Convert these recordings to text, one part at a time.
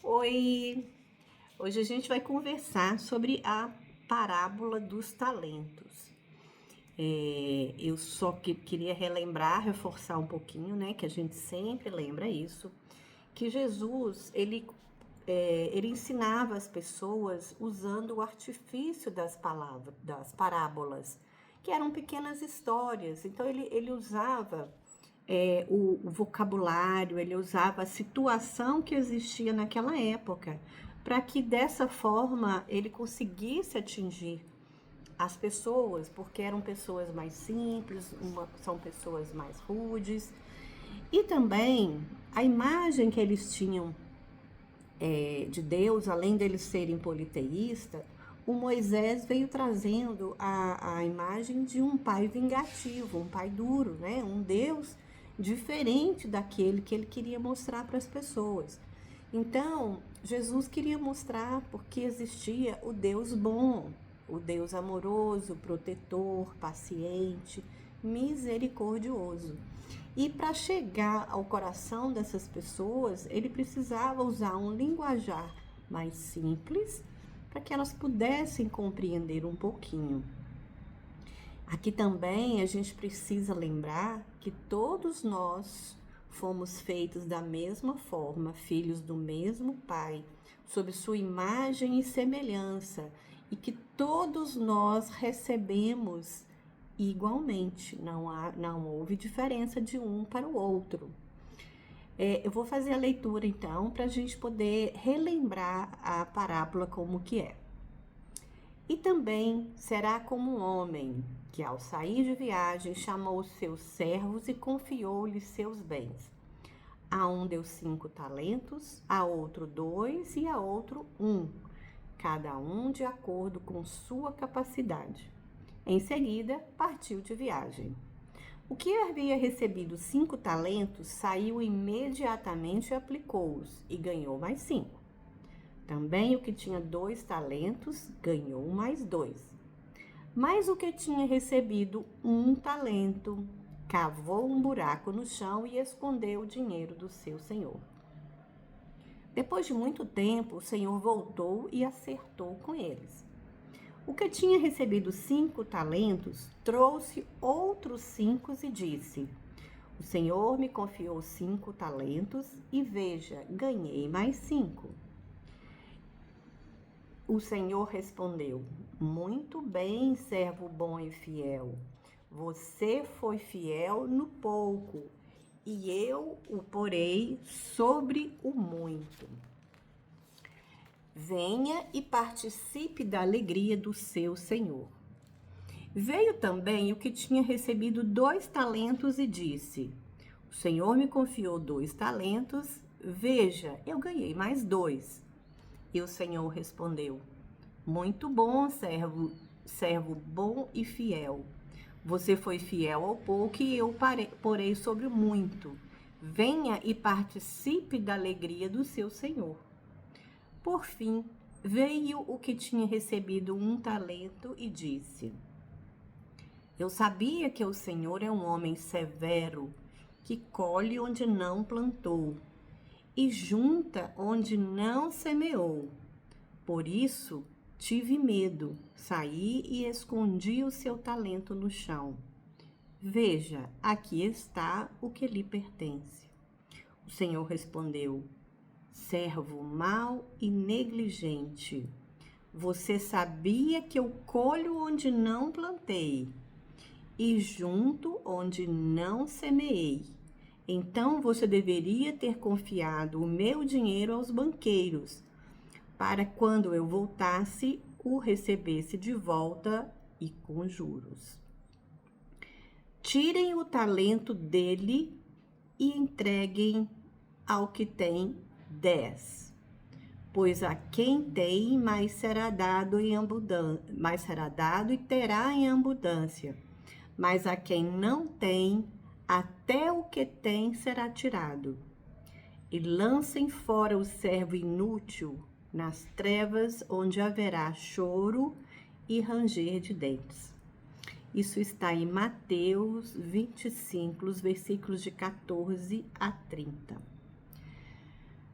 Oi! Hoje a gente vai conversar sobre a parábola dos talentos. Eu só queria relembrar, reforçar um pouquinho, né? Que a gente sempre lembra isso, que Jesus, ele ensinava as pessoas usando o artifício das palavras, das parábolas, que eram pequenas histórias. Então ele usava o vocabulário, ele usava a situação que existia naquela época, para que dessa forma ele conseguisse atingir as pessoas, porque eram pessoas mais simples, são pessoas mais rudes. E também a imagem que eles tinham de Deus, além deles serem politeístas, o Moisés veio trazendo a imagem de um pai vingativo, um pai duro, né? Um Deus diferente daquele que ele queria mostrar para as pessoas. Então, Jesus queria mostrar porque existia o Deus bom, o Deus amoroso, protetor, paciente, misericordioso. E para chegar ao coração dessas pessoas, ele precisava usar um linguajar mais simples para que elas pudessem compreender um pouquinho. Aqui também a gente precisa lembrar que todos nós fomos feitos da mesma forma, filhos do mesmo Pai, sob sua imagem e semelhança, e que todos nós recebemos igualmente, não houve diferença de um para o outro. Eu vou fazer a leitura então para a gente poder relembrar a parábola como que é. E também será como um homem que ao sair de viagem chamou os seus servos e confiou-lhes seus bens. A um deu 5 talentos, a outro 2 e a outro 1, cada um de acordo com sua capacidade. Em seguida, partiu de viagem. O que havia recebido 5 talentos saiu imediatamente e aplicou-os, e ganhou mais 5. Também o que tinha 2 talentos ganhou mais 2. Mas o que tinha recebido 1 talento cavou um buraco no chão e escondeu o dinheiro do seu senhor. Depois de muito tempo, o senhor voltou e acertou com eles. O que tinha recebido 5 talentos trouxe outros 5 e disse: o Senhor me confiou 5 talentos e veja, ganhei mais 5. O Senhor respondeu: muito bem, servo bom e fiel. Você foi fiel no pouco, e eu o porei sobre o muito. Venha e participe da alegria do seu Senhor. Veio também o que tinha recebido 2 talentos e disse: o Senhor me confiou 2 talentos, veja, eu ganhei mais 2. E o Senhor respondeu: muito bom, servo bom e fiel. Você foi fiel ao pouco e eu porei sobre o muito. Venha e participe da alegria do seu Senhor. Por fim, veio o que tinha recebido 1 talento e disse: eu sabia que o Senhor é um homem severo, que colhe onde não plantou e junta onde não semeou. Por isso, tive medo, saí e escondi o seu talento no chão. Veja, aqui está o que lhe pertence. O Senhor respondeu: servo mau e negligente, você sabia que eu colho onde não plantei e junto onde não semeei. Então você deveria ter confiado o meu dinheiro aos banqueiros, para quando eu voltasse, o recebesse de volta e com juros. Tirem o talento dele e entreguem ao que tem 10. Pois a quem tem, mais será dado e terá em abundância. Mas a quem não tem, até o que tem será tirado. E lancem fora o servo inútil nas trevas, onde haverá choro e ranger de dentes. Isso está em Mateus 25, os versículos de 14 a 30.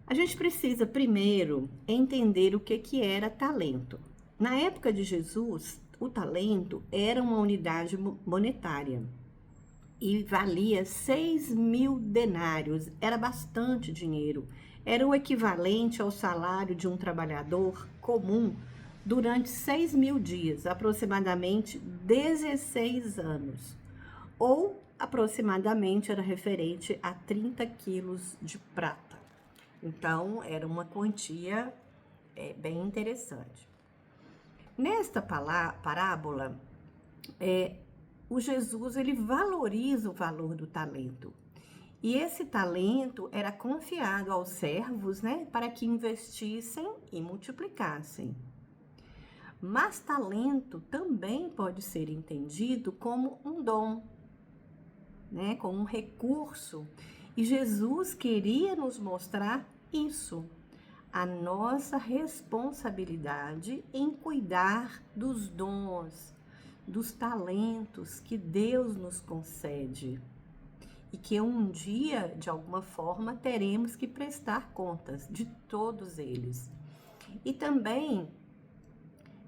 A gente precisa primeiro entender o que era talento. Na época de Jesus, o talento era uma unidade monetária e valia 6.000 denários, era bastante dinheiro. Era o equivalente ao salário de um trabalhador comum durante 6.000 dias, aproximadamente 16 anos, ou aproximadamente era referente a 30 quilos de prata. Então, era uma quantia bem interessante. Nesta parábola, o Jesus ele valoriza o valor do talento. E esse talento era confiado aos servos, né, para que investissem e multiplicassem. Mas talento também pode ser entendido como um dom, né, como um recurso. E Jesus queria nos mostrar isso, a nossa responsabilidade em cuidar dos dons, dos talentos que Deus nos concede e que um dia, de alguma forma, teremos que prestar contas de todos eles. E também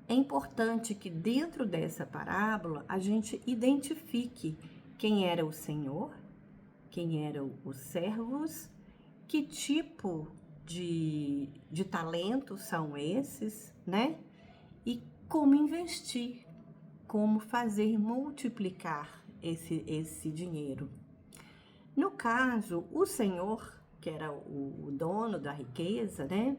é importante que dentro dessa parábola a gente identifique quem era o Senhor, quem eram os servos, que tipo de talentos são esses, né? E como investir, como fazer multiplicar esse dinheiro. No caso, o Senhor, que era o dono da riqueza, né?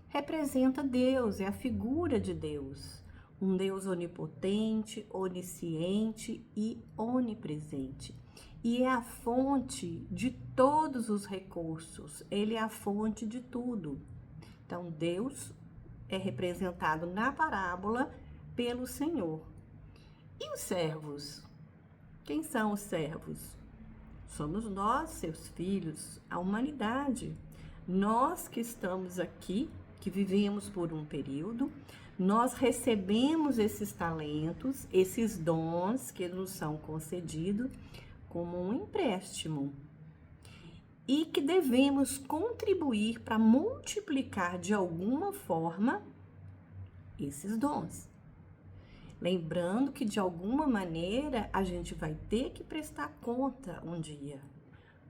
Representa Deus, é a figura de Deus. Um Deus onipotente, onisciente e onipresente. E é a fonte de todos os recursos, ele é a fonte de tudo. Então, Deus é representado na parábola pelo Senhor. E os servos? Quem são os servos? Somos nós, seus filhos, a humanidade. Nós que estamos aqui, que vivemos por um período, nós recebemos esses talentos, esses dons que nos são concedidos, como um empréstimo e que devemos contribuir para multiplicar de alguma forma esses dons. Lembrando que de alguma maneira a gente vai ter que prestar conta um dia,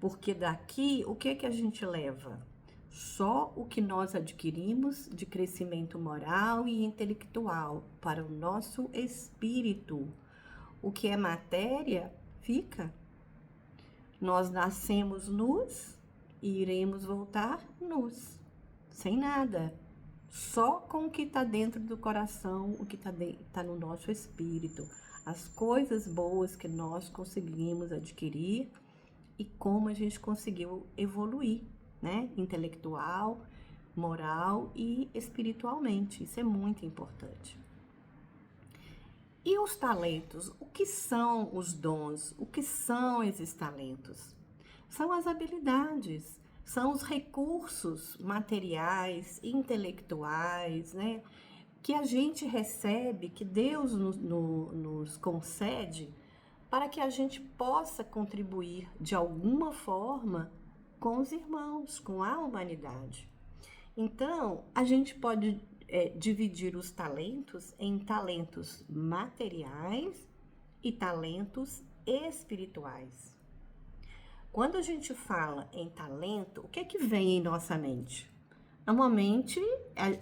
porque daqui o que a gente leva? Só o que nós adquirimos de crescimento moral e intelectual para o nosso espírito. O que é matéria fica. Nós nascemos nus e iremos voltar nus, sem nada. Só com o que está dentro do coração, o que está no nosso espírito. As coisas boas que nós conseguimos adquirir e como a gente conseguiu evoluir, né? Intelectual, moral e espiritualmente. Isso é muito importante. E os talentos? O que são os dons? O que são esses talentos? São as habilidades, são os recursos materiais, intelectuais, né? Que a gente recebe, que Deus nos concede para que a gente possa contribuir de alguma forma com os irmãos, com a humanidade. Então, a gente pode dividir os talentos em talentos materiais e talentos espirituais. Quando a gente fala em talento, o que vem em nossa mente? Normalmente,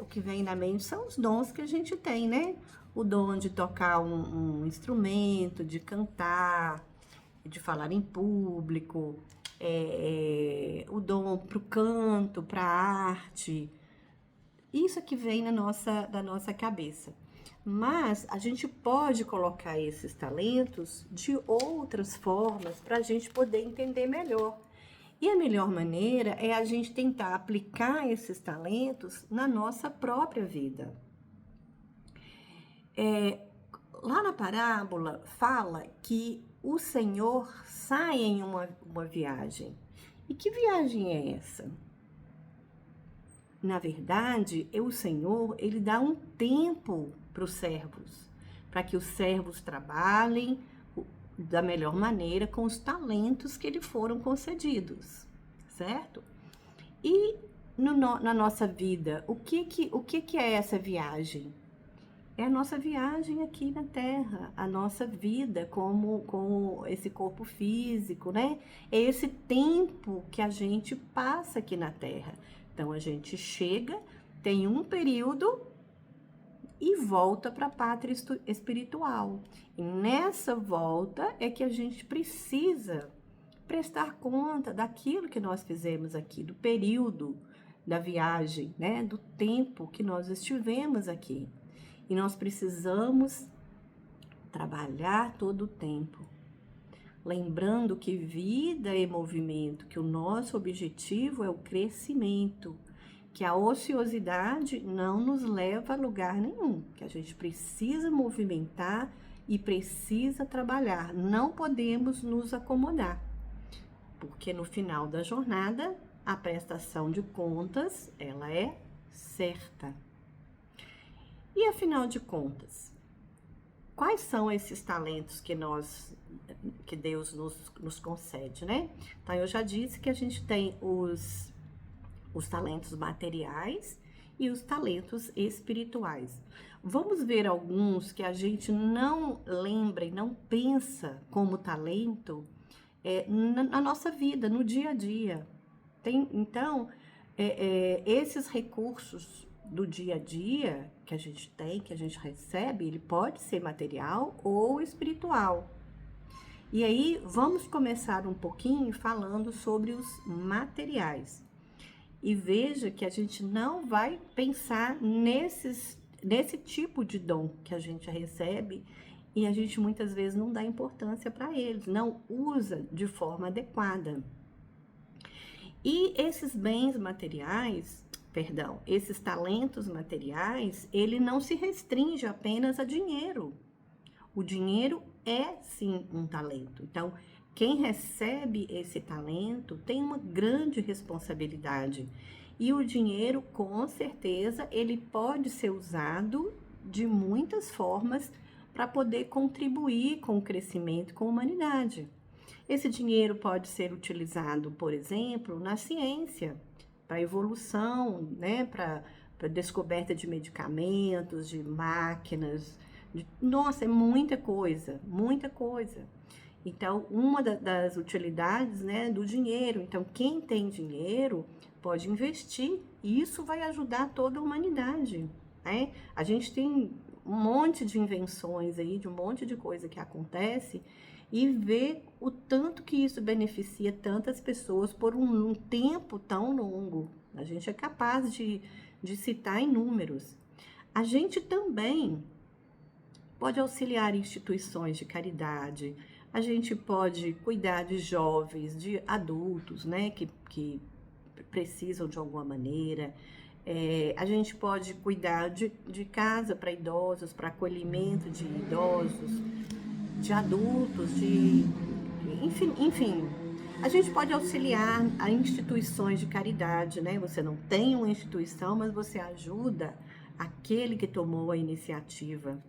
o que vem na mente são os dons que a gente tem, né? O dom de tocar um instrumento, de cantar, de falar em público, o dom para o canto, para a arte. Isso é que vem da nossa cabeça. Mas a gente pode colocar esses talentos de outras formas para a gente poder entender melhor. E a melhor maneira é a gente tentar aplicar esses talentos na nossa própria vida. Lá na parábola fala que o Senhor sai em uma viagem. E que viagem é essa? Na verdade, o Senhor, ele dá um tempo para os servos, para que os servos trabalhem da melhor maneira com os talentos que lhe foram concedidos, certo? E na nossa vida, o que é essa viagem? É a nossa viagem aqui na Terra, a nossa vida como esse corpo físico, né? É esse tempo que a gente passa aqui na Terra. Então, a gente chega, tem um período e volta para a pátria espiritual. E nessa volta é que a gente precisa prestar conta daquilo que nós fizemos aqui, do período da viagem, né? Do tempo que nós estivemos aqui. E nós precisamos trabalhar todo o tempo, lembrando que vida é movimento, que o nosso objetivo é o crescimento, que a ociosidade não nos leva a lugar nenhum, que a gente precisa movimentar e precisa trabalhar, não podemos nos acomodar, porque no final da jornada, a prestação de contas, ela é certa. E afinal de contas, quais são esses talentos que Deus nos concede, né? Então, eu já disse que a gente tem os talentos materiais e os talentos espirituais. Vamos ver alguns que a gente não lembra e não pensa como talento na nossa vida, no dia a dia. Então, esses recursos do dia a dia que a gente tem, que a gente recebe, ele pode ser material ou espiritual. E aí, vamos começar um pouquinho falando sobre os materiais. E veja que a gente não vai pensar nesse tipo de dom que a gente recebe e a gente muitas vezes não dá importância para eles, não usa de forma adequada. E esses bens materiais, esses talentos materiais, ele não se restringe apenas a dinheiro. O dinheiro é sim um talento. Então, quem recebe esse talento tem uma grande responsabilidade. E o dinheiro, com certeza, ele pode ser usado de muitas formas para poder contribuir com o crescimento, com a humanidade. Esse dinheiro pode ser utilizado, por exemplo, na ciência, para evolução, né? Para descoberta de medicamentos, de máquinas. Nossa, é muita coisa, muita coisa. Então, uma das utilidades, né, do dinheiro. Então, quem tem dinheiro pode investir e isso vai ajudar toda a humanidade, né? A gente tem um monte de invenções aí, de um monte de coisa que acontece e ver o tanto que isso beneficia tantas pessoas por um tempo tão longo. A gente é capaz de citar em números. A gente também pode auxiliar instituições de caridade, a gente pode cuidar de jovens, de adultos, né, que precisam de alguma maneira. A gente pode cuidar de casa para idosos, para acolhimento de idosos, de adultos, enfim. A gente pode auxiliar a instituições de caridade, né? Você não tem uma instituição, mas você ajuda aquele que tomou a iniciativa.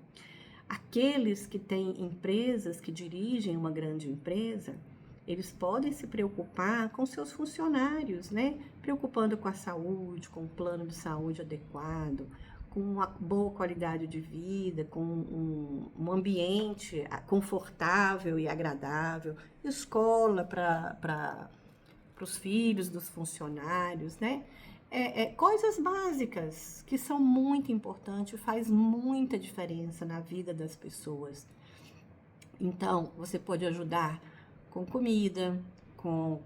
Aqueles que têm empresas, que dirigem uma grande empresa, eles podem se preocupar com seus funcionários, né? Preocupando com a saúde, com um plano de saúde adequado, com uma boa qualidade de vida, com um ambiente confortável e agradável, escola para os filhos dos funcionários, né? Coisas básicas que são muito importantes, faz muita diferença na vida das pessoas. Então, você pode ajudar com comida, com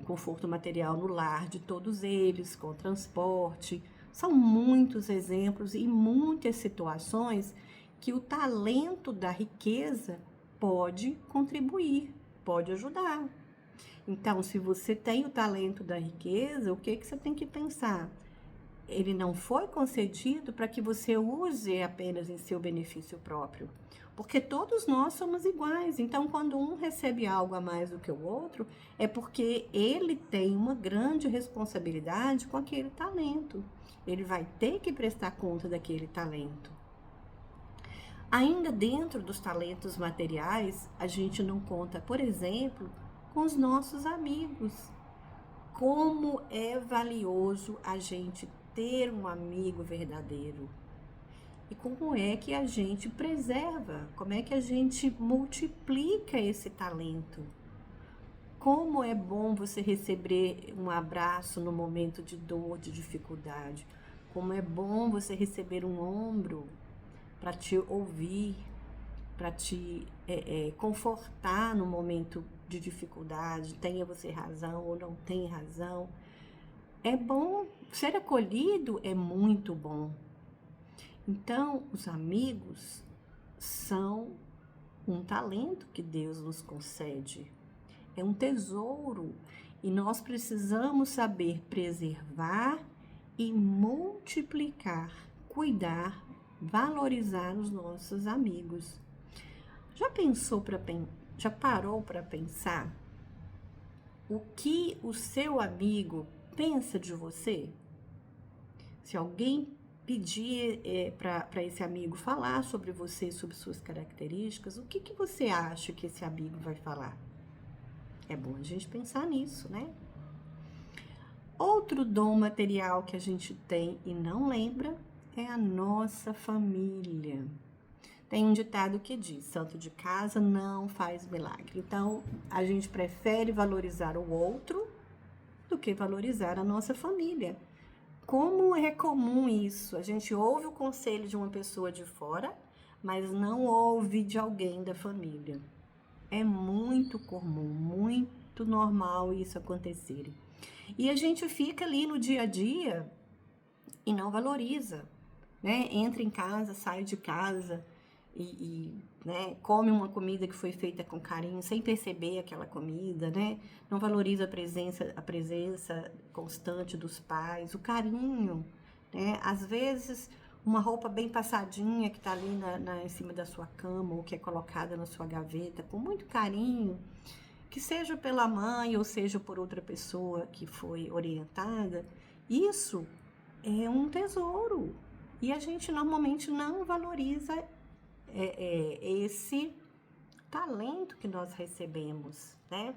conforto material no lar de todos eles, com transporte. São muitos exemplos e muitas situações que o talento da riqueza pode contribuir, pode ajudar. Então, se você tem o talento da riqueza, o que você tem que pensar? Ele não foi concedido para que você use apenas em seu benefício próprio, porque todos nós somos iguais. Então, quando um recebe algo a mais do que o outro, é porque ele tem uma grande responsabilidade com aquele talento. Ele vai ter que prestar conta daquele talento. Ainda dentro dos talentos materiais, a gente não conta, por exemplo, com os nossos amigos, como é valioso a gente ter um amigo verdadeiro. E como é que a gente preserva, como é que a gente multiplica esse talento. Como é bom você receber um abraço no momento de dor, de dificuldade. Como é bom você receber um ombro para te ouvir, para te confortar no momento de dificuldade, tenha você razão ou não tenha razão. É bom, ser acolhido é muito bom. Então, os amigos são um talento que Deus nos concede. É um tesouro e nós precisamos saber preservar e multiplicar, cuidar, valorizar os nossos amigos. Já parou para pensar o que o seu amigo pensa de você? Se alguém pedir para esse amigo falar sobre você, sobre suas características, o que você acha que esse amigo vai falar? É bom a gente pensar nisso, né? Outro dom material que a gente tem e não lembra é a nossa família. Tem um ditado que diz: santo de casa não faz milagre. Então, a gente prefere valorizar o outro do que valorizar a nossa família. Como é comum isso? A gente ouve o conselho de uma pessoa de fora, mas não ouve de alguém da família. É muito comum, muito normal isso acontecer. E a gente fica ali no dia a dia e não valoriza, né? Entra em casa, sai de casa né, come uma comida que foi feita com carinho, sem perceber aquela comida, né? Não valoriza a presença constante dos pais, o carinho, né? Às vezes, uma roupa bem passadinha que está ali em cima da sua cama ou que é colocada na sua gaveta, com muito carinho, que seja pela mãe ou seja por outra pessoa que foi orientada, isso é um tesouro. E a gente normalmente não valoriza esse talento que nós recebemos, né?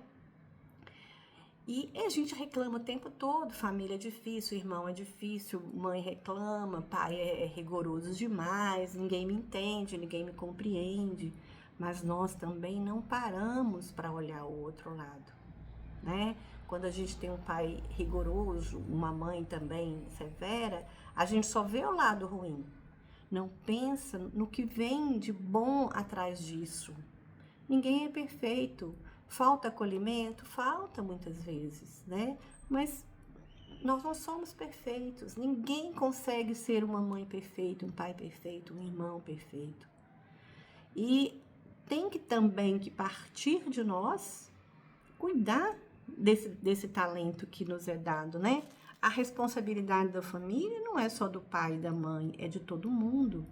E a gente reclama o tempo todo, família é difícil, irmão é difícil, mãe reclama, pai é rigoroso demais, ninguém me entende, ninguém me compreende. Mas nós também não paramos para olhar o outro lado, né? Quando a gente tem um pai rigoroso, uma mãe também severa, a gente só vê o lado ruim. Não pensa no que vem de bom atrás disso. Ninguém é perfeito. Falta acolhimento? Falta muitas vezes, né? Mas nós não somos perfeitos. Ninguém consegue ser uma mãe perfeita, um pai perfeito, um irmão perfeito. E tem que também que partir de nós cuidar desse talento que nos é dado, né? A responsabilidade da família não é só do pai e da mãe, é de todo mundo.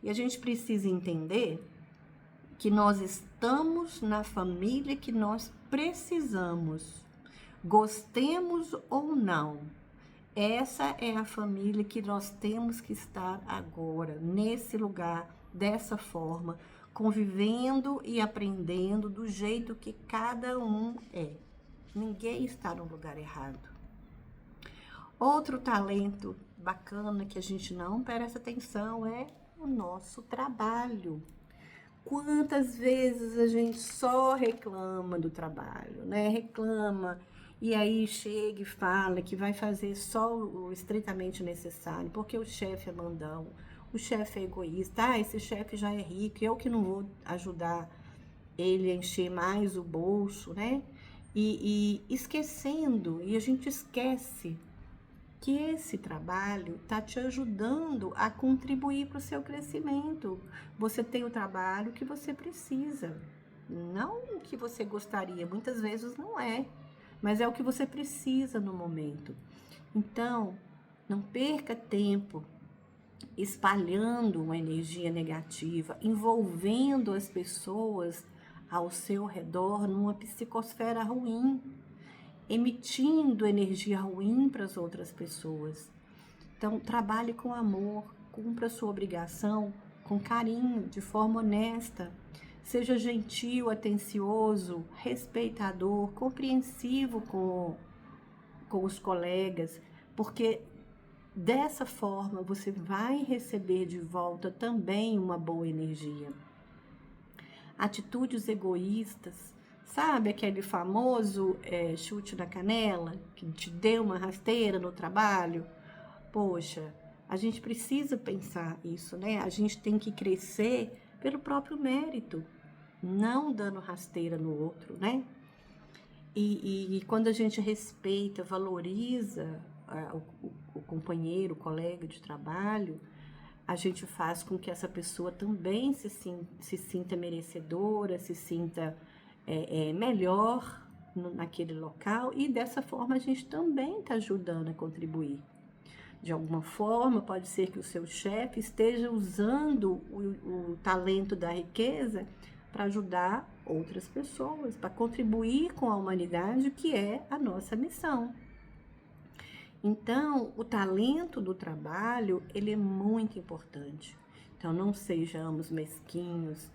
E a gente precisa entender que nós estamos na família que nós precisamos. Gostemos ou não, essa é a família que nós temos que estar agora, nesse lugar, dessa forma, convivendo e aprendendo do jeito que cada um é. Ninguém está no lugar errado. Outro talento bacana que a gente não presta atenção é o nosso trabalho. Quantas vezes a gente só reclama do trabalho, né? Reclama e aí chega e fala que vai fazer só o estritamente necessário, porque o chefe é mandão, o chefe é egoísta, esse chefe já é rico, eu que não vou ajudar ele a encher mais o bolso, né? E esquecendo, e a gente esquece que esse trabalho está te ajudando a contribuir para o seu crescimento. Você tem o trabalho que você precisa, não o que você gostaria, muitas vezes não é, mas é o que você precisa no momento. Então, não perca tempo espalhando uma energia negativa, envolvendo as pessoas ao seu redor numa psicosfera ruim, emitindo energia ruim para as outras pessoas. Então, trabalhe com amor, cumpra a sua obrigação com carinho, de forma honesta. Seja gentil, atencioso, respeitador, compreensivo com os colegas, porque dessa forma você vai receber de volta também uma boa energia. Atitudes egoístas, sabe aquele famoso chute na canela, que te deu uma rasteira no trabalho? Poxa, a gente precisa pensar isso, né? A gente tem que crescer pelo próprio mérito, não dando rasteira no outro, né? E quando a gente respeita, valoriza o companheiro, o colega de trabalho, a gente faz com que essa pessoa também se sinta merecedora, se sinta melhor naquele local, e dessa forma a gente também está ajudando a contribuir. De alguma forma, pode ser que o seu chefe esteja usando o talento da riqueza para ajudar outras pessoas, para contribuir com a humanidade, que é a nossa missão. Então, o talento do trabalho, ele é muito importante. Então, não sejamos mesquinhos,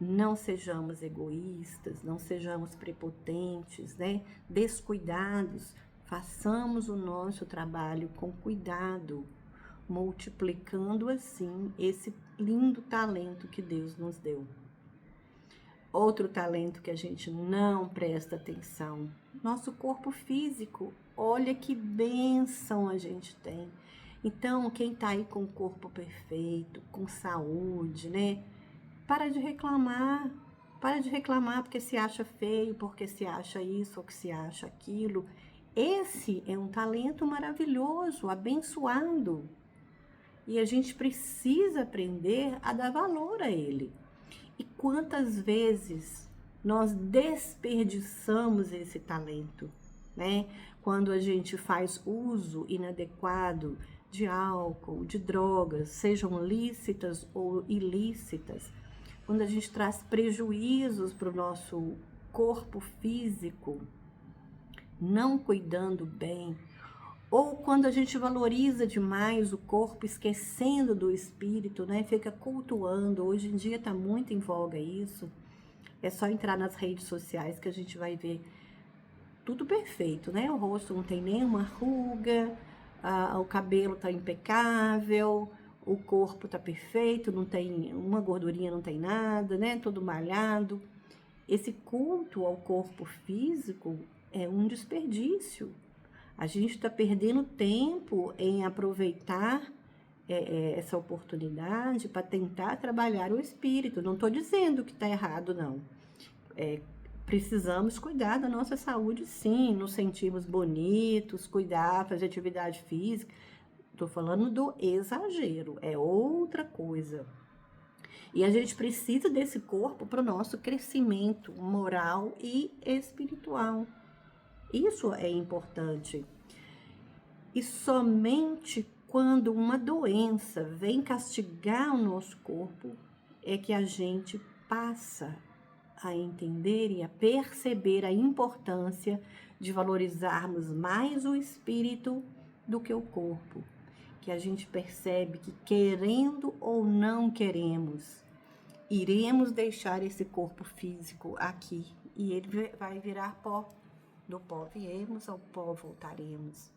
não sejamos egoístas, não sejamos prepotentes, né? Descuidados. Façamos o nosso trabalho com cuidado, multiplicando assim esse lindo talento que Deus nos deu. Outro talento que a gente não presta atenção, nosso corpo físico. Olha que bênção a gente tem. Então, quem tá aí com o corpo perfeito, com saúde, né? Para de reclamar porque se acha feio, porque se acha isso ou que se acha aquilo. Esse é um talento maravilhoso, abençoado. E a gente precisa aprender a dar valor a ele. E quantas vezes nós desperdiçamos esse talento, né? Quando a gente faz uso inadequado de álcool, de drogas, sejam lícitas ou ilícitas, quando a gente traz prejuízos para o nosso corpo físico, não cuidando bem, ou quando a gente valoriza demais o corpo, esquecendo do espírito, né? Fica cultuando. Hoje em dia está muito em voga isso. É só entrar nas redes sociais que a gente vai ver tudo perfeito, né? O rosto não tem nenhuma ruga, o cabelo está impecável, o corpo está perfeito, não tem uma gordurinha, não tem nada, né? Todo malhado. Esse culto ao corpo físico é um desperdício. A gente está perdendo tempo em aproveitar essa oportunidade para tentar trabalhar o espírito. Não estou dizendo que está errado, não. Precisamos cuidar da nossa saúde, sim, nos sentirmos bonitos, cuidar, fazer atividade física. Estou falando do exagero, é outra coisa. E a gente precisa desse corpo para o nosso crescimento moral e espiritual. Isso é importante. E somente quando uma doença vem castigar o nosso corpo é que a gente passa a entender e a perceber a importância de valorizarmos mais o espírito do que o corpo. Que a gente percebe que, querendo ou não queremos, iremos deixar esse corpo físico aqui e ele vai virar pó. Do pó viemos, ao pó voltaremos.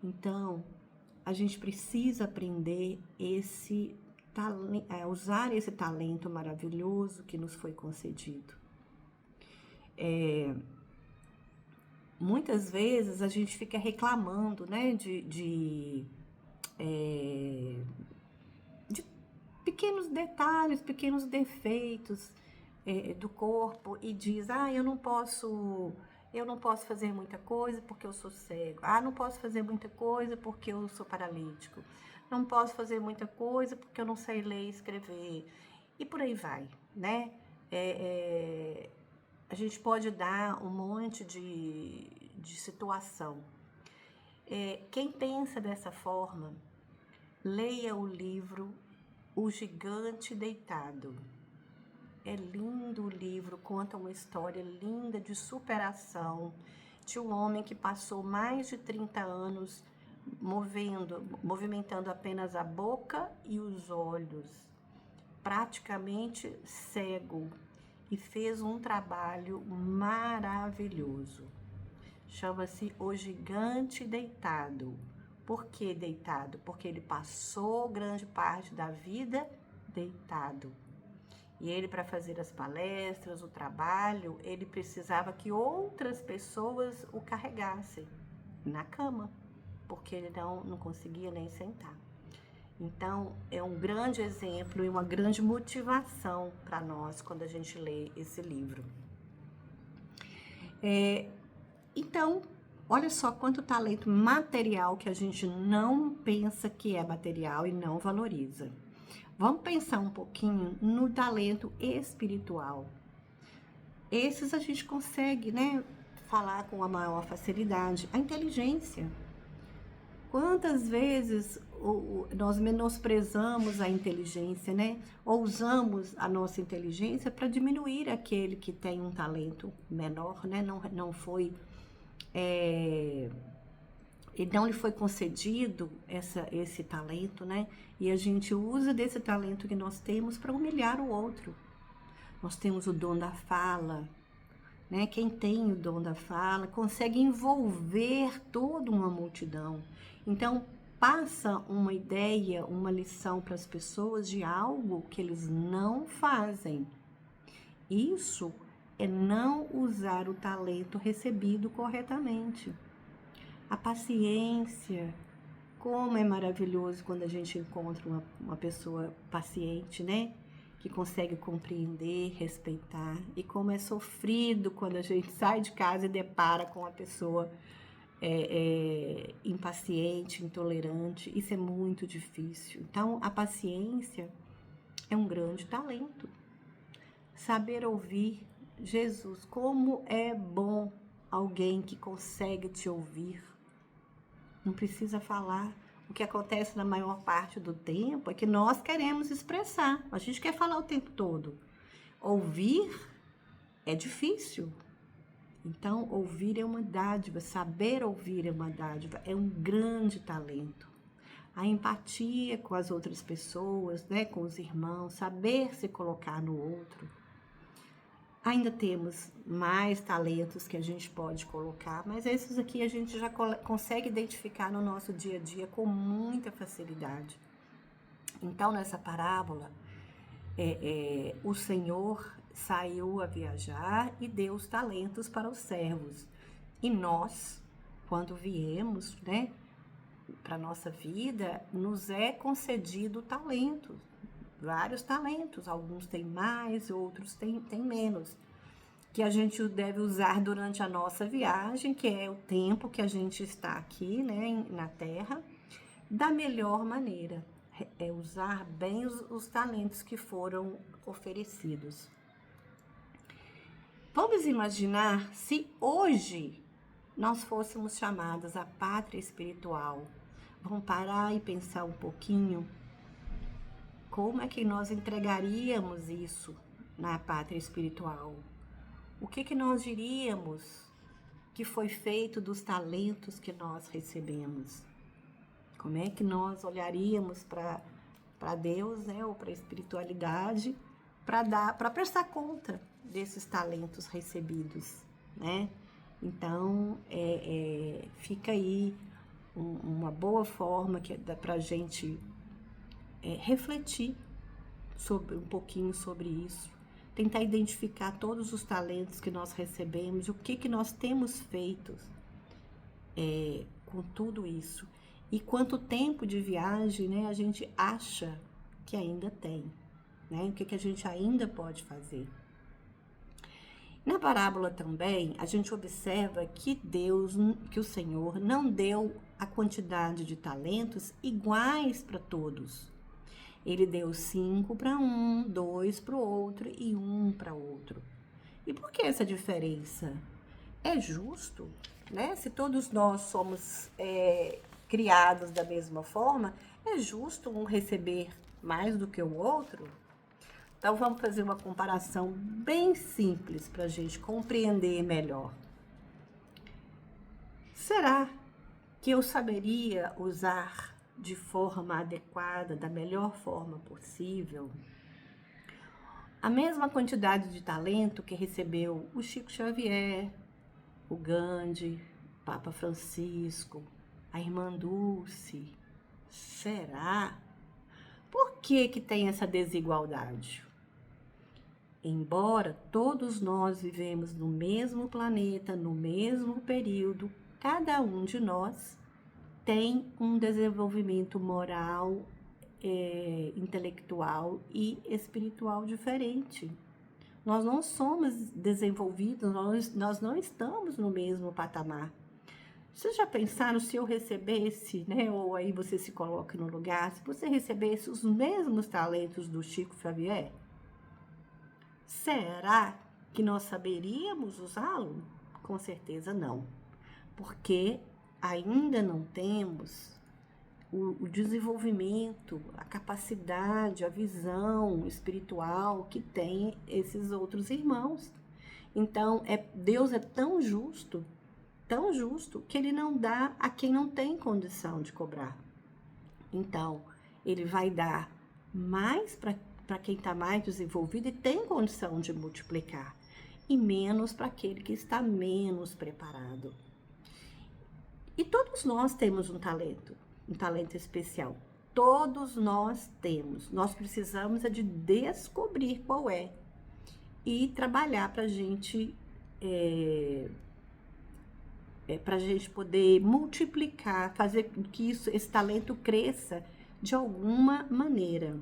Então, a gente precisa aprender usar esse talento maravilhoso que nos foi concedido. Muitas vezes a gente fica reclamando, né, de pequenos detalhes, pequenos defeitos do corpo e diz, eu não posso fazer muita coisa porque eu sou cego. Não posso fazer muita coisa porque eu sou paralítico. Não posso fazer muita coisa porque eu não sei ler e escrever. E por aí vai, né? A gente pode dar um monte de situação. Quem pensa dessa forma, leia o livro O Gigante Deitado. É lindo o livro, conta uma história linda de superação de um homem que passou mais de 30 anos movimentando apenas a boca e os olhos, praticamente cego, e fez um trabalho maravilhoso. chama-se O Gigante Deitado. Por que deitado? Porque ele passou grande parte da vida deitado. E ele, para fazer as palestras, o trabalho, ele precisava que outras pessoas o carregassem na cama, porque ele não conseguia nem sentar. Então, é um grande exemplo e uma grande motivação para nós quando a gente lê esse livro. Então, olha só quanto talento material que a gente não pensa que é material e não valoriza. Vamos pensar um pouquinho no talento espiritual. Esses a gente consegue, né, falar com a maior facilidade. A inteligência. Quantas vezes nós menosprezamos a inteligência, né? Ou usamos a nossa inteligência para diminuir aquele que tem um talento menor, né? Não foi... E não lhe foi concedido esse talento, né? E a gente usa desse talento que nós temos para humilhar o outro. Nós temos o dom da fala, né? Quem tem o dom da fala consegue envolver toda uma multidão. Então, passa uma ideia, uma lição para as pessoas de algo que eles não fazem. Isso é não usar o talento recebido corretamente. A paciência, como é maravilhoso quando a gente encontra uma pessoa paciente, né? Que consegue compreender, respeitar. E como é sofrido quando a gente sai de casa e depara com uma pessoa impaciente, intolerante. Isso é muito difícil. Então, a paciência é um grande talento. Saber ouvir. Jesus, como é bom alguém que consegue te ouvir. Não precisa falar. O que acontece na maior parte do tempo é que nós queremos expressar. A gente quer falar o tempo todo. Ouvir é difícil. Então, ouvir é uma dádiva. Saber ouvir é uma dádiva. É um grande talento. A empatia com as outras pessoas, né, com os irmãos. Saber se colocar no outro. Ainda temos mais talentos que a gente pode colocar, mas esses aqui a gente já consegue identificar no nosso dia a dia com muita facilidade. Então, nessa parábola, o Senhor saiu a viajar e deu os talentos para os servos. E nós, quando viemos, né, para a nossa vida, nos é concedido talento. Vários talentos, alguns têm mais, outros têm menos, que a gente deve usar durante a nossa viagem, que é o tempo que a gente está aqui, né, na Terra, da melhor maneira, é usar bem os talentos que foram oferecidos. Vamos imaginar se hoje nós fôssemos chamados à pátria espiritual. Vamos parar e pensar um pouquinho. Como é que nós entregaríamos isso na pátria espiritual? O que nós diríamos que foi feito dos talentos que nós recebemos? Como é que nós olharíamos para Deus, né, ou para a espiritualidade, para prestar conta desses talentos recebidos, né? Então, fica aí uma boa forma que dá para a gente refletir um pouquinho sobre isso, tentar identificar todos os talentos que nós recebemos, o que nós temos feito com tudo isso, e quanto tempo de viagem, né, a gente acha que ainda tem, né, o que a gente ainda pode fazer. Na parábola também, a gente observa que o Senhor não deu a quantidade de talentos iguais para todos. Ele deu 5 para um, 2 para o outro e 1 para outro. E por que essa diferença? É justo, né? Se todos nós somos criados da mesma forma, é justo um receber mais do que o outro? Então, vamos fazer uma comparação bem simples para a gente compreender melhor. Será que eu saberia usar de forma adequada, da melhor forma possível, a mesma quantidade de talento que recebeu o Chico Xavier, o Gandhi, Papa Francisco, a irmã Dulce. Será? Por que que tem essa desigualdade? Embora todos nós vivemos no mesmo planeta, no mesmo período, cada um de nós tem um desenvolvimento moral, intelectual e espiritual diferente. Nós não somos desenvolvidos, nós não estamos no mesmo patamar. Vocês já pensaram se eu recebesse, né, ou aí você se coloca no lugar, se você recebesse os mesmos talentos do Chico Xavier? Será que nós saberíamos usá-lo? Com certeza não, porque ainda não temos o desenvolvimento, a capacidade, a visão espiritual que tem esses outros irmãos. Então, Deus é tão justo, que ele não dá a quem não tem condição de cobrar. Então, ele vai dar mais para quem está mais desenvolvido e tem condição de multiplicar, e menos para aquele que está menos preparado. E todos nós temos um talento especial. Todos nós temos. Nós precisamos de descobrir qual é e trabalhar para a gente poder multiplicar, fazer com que esse talento cresça de alguma maneira.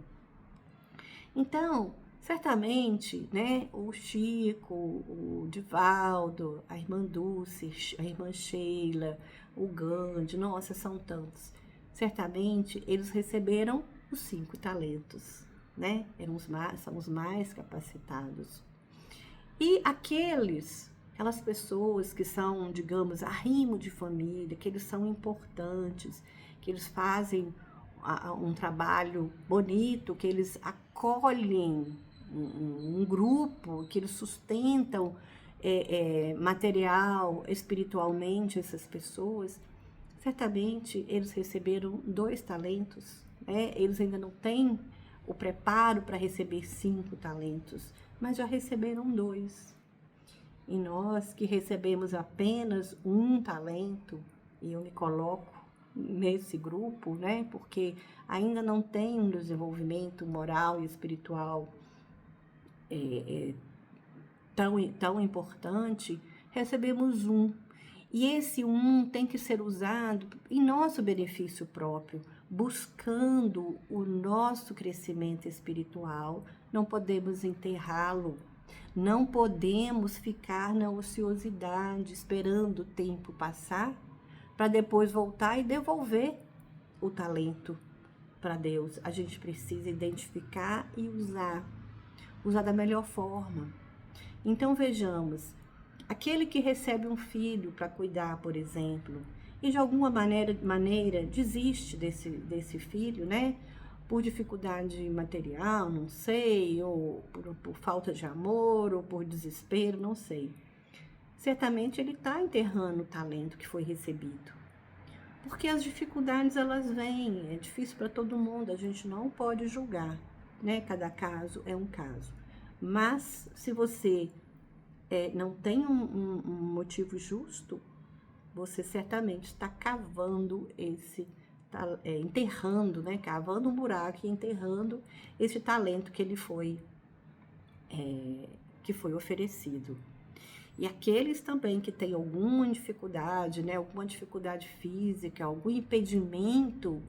Então, certamente, né, o Chico, o Divaldo, a irmã Dulce, a irmã Sheila, o Gandhi, nossa, são tantos. Certamente, eles receberam os 5 talentos, né? São os mais capacitados. E aquelas pessoas que são, digamos, arrimo de família, que eles são importantes, que eles fazem um trabalho bonito, que eles acolhem um grupo, que eles sustentam material, espiritualmente essas pessoas, certamente eles receberam 2 talentos, né? Eles ainda não têm o preparo para receber 5 talentos, mas já receberam 2. E nós que recebemos apenas 1 talento, e eu me coloco nesse grupo, né? Porque ainda não tem um desenvolvimento moral e espiritual tão importante, recebemos 1. E esse 1 tem que ser usado em nosso benefício próprio, buscando o nosso crescimento espiritual. Não podemos enterrá-lo, não podemos ficar na ociosidade, esperando o tempo passar, para depois voltar e devolver o talento para Deus. A gente precisa identificar e usar da melhor forma. Então, vejamos, aquele que recebe um filho para cuidar, por exemplo, e de alguma maneira desiste desse filho, né? Por dificuldade material, não sei, ou por falta de amor, ou por desespero, não sei. Certamente ele está enterrando o talento que foi recebido. Porque as dificuldades, elas vêm, é difícil para todo mundo, a gente não pode julgar, né? Cada caso é um caso. Mas, se você não tem um motivo justo, você certamente está cavando enterrando, né? Cavando um buraco e enterrando esse talento que foi oferecido. E aqueles também que têm alguma dificuldade, né? Alguma dificuldade física, algum impedimento,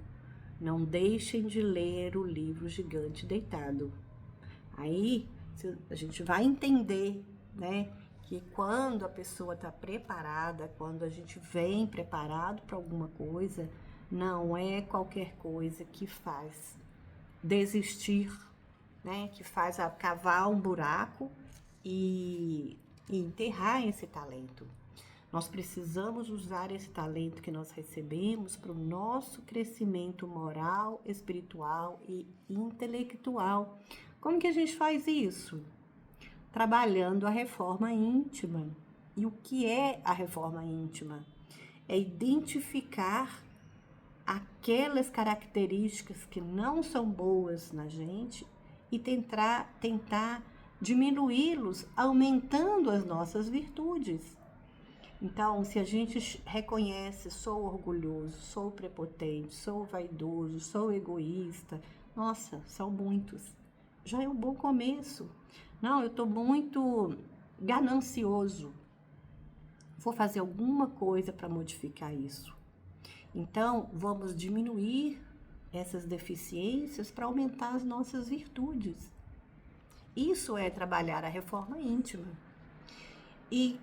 não deixem de ler o livro Gigante Deitado. Aí a gente vai entender, né, que quando a pessoa está preparada, quando a gente vem preparado para alguma coisa, não é qualquer coisa que faz desistir, né, que faz cavar um buraco e enterrar esse talento. Nós precisamos usar esse talento que nós recebemos para o nosso crescimento moral, espiritual e intelectual. Como que a gente faz isso? Trabalhando a reforma íntima. E o que é a reforma íntima? É identificar aquelas características que não são boas na gente e tentar diminuí-los, aumentando as nossas virtudes. Então, se a gente reconhece, sou orgulhoso, sou prepotente, sou vaidoso, sou egoísta, nossa, são muitos. Já é um bom começo. Não, eu estou muito ganancioso. Vou fazer alguma coisa para modificar isso. Então, vamos diminuir essas deficiências para aumentar as nossas virtudes. Isso é trabalhar a reforma íntima. E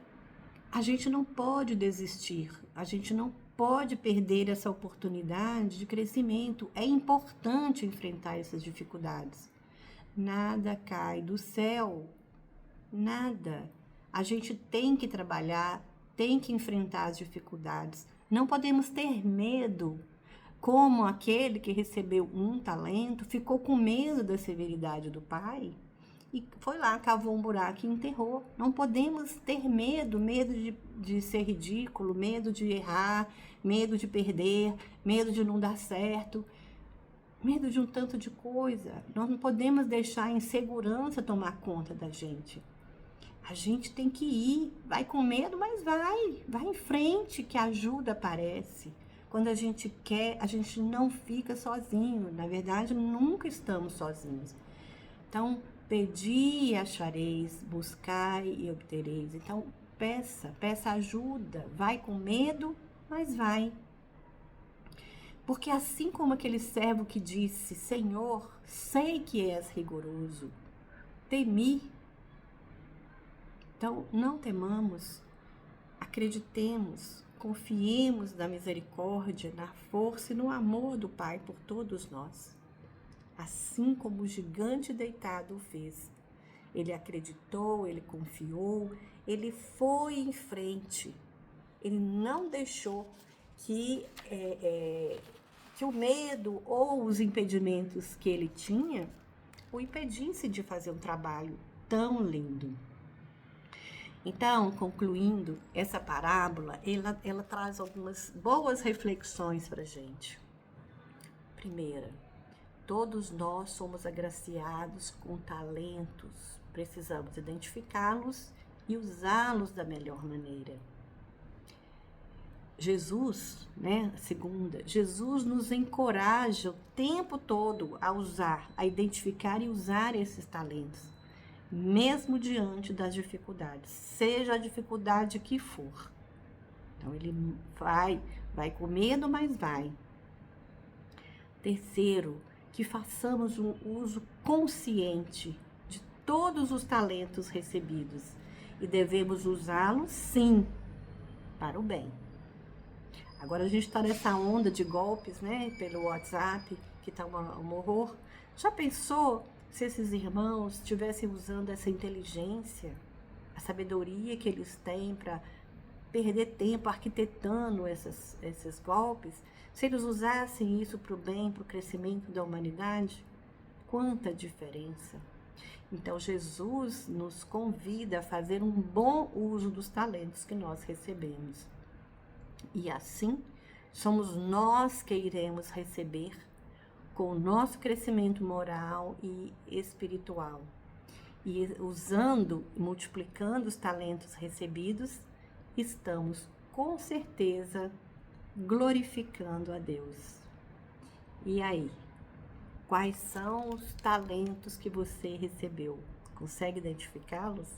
a gente não pode desistir, a gente não pode perder essa oportunidade de crescimento. É importante enfrentar essas dificuldades. Nada cai do céu, nada. A gente tem que trabalhar, tem que enfrentar as dificuldades. Não podemos ter medo, como aquele que recebeu um talento, ficou com medo da severidade do pai e foi lá, cavou um buraco e enterrou. Não podemos ter medo, medo de ser ridículo, medo de errar, medo de perder, medo de não dar certo, medo de um tanto de coisa. Nós não podemos deixar a insegurança tomar conta da gente. A gente tem que ir, vai com medo, mas vai em frente, que a ajuda aparece. Quando a gente quer, a gente não fica sozinho. Na verdade, nunca estamos sozinhos. Então, pedi e achareis, buscai e obtereis. Então, peça ajuda. Vai com medo, mas vai. Porque assim como aquele servo que disse, Senhor, sei que és rigoroso, temi. Então, não temamos, acreditemos, confiemos na misericórdia, na força e no amor do Pai por todos nós. Assim como o gigante deitado o fez. Ele acreditou, ele confiou, ele foi em frente. Ele não deixou que o medo ou os impedimentos que ele tinha o impedisse de fazer um trabalho tão lindo. Então, concluindo, essa parábola, ela traz algumas boas reflexões para a gente. Primeira, todos nós somos agraciados com talentos, precisamos identificá-los e usá-los da melhor maneira. Jesus, segunda, Jesus nos encoraja o tempo todo a usar, a identificar e usar esses talentos, mesmo diante das dificuldades, seja a dificuldade que for. Então, ele vai com medo, mas vai. Terceiro, que façamos um uso consciente de todos os talentos recebidos e devemos usá-los, sim, para o bem. Agora a gente está nessa onda de golpes, pelo WhatsApp, que está um horror. Já pensou se esses irmãos estivessem usando essa inteligência, a sabedoria que eles têm para perder tempo arquitetando esses golpes? Se eles usassem isso para o bem, para o crescimento da humanidade, quanta diferença! Então, Jesus nos convida a fazer um bom uso dos talentos que nós recebemos. E assim, somos nós que iremos receber com o nosso crescimento moral e espiritual. E usando, multiplicando os talentos recebidos, estamos com certeza glorificando a Deus. E aí, quais são os talentos que você recebeu? Consegue identificá-los?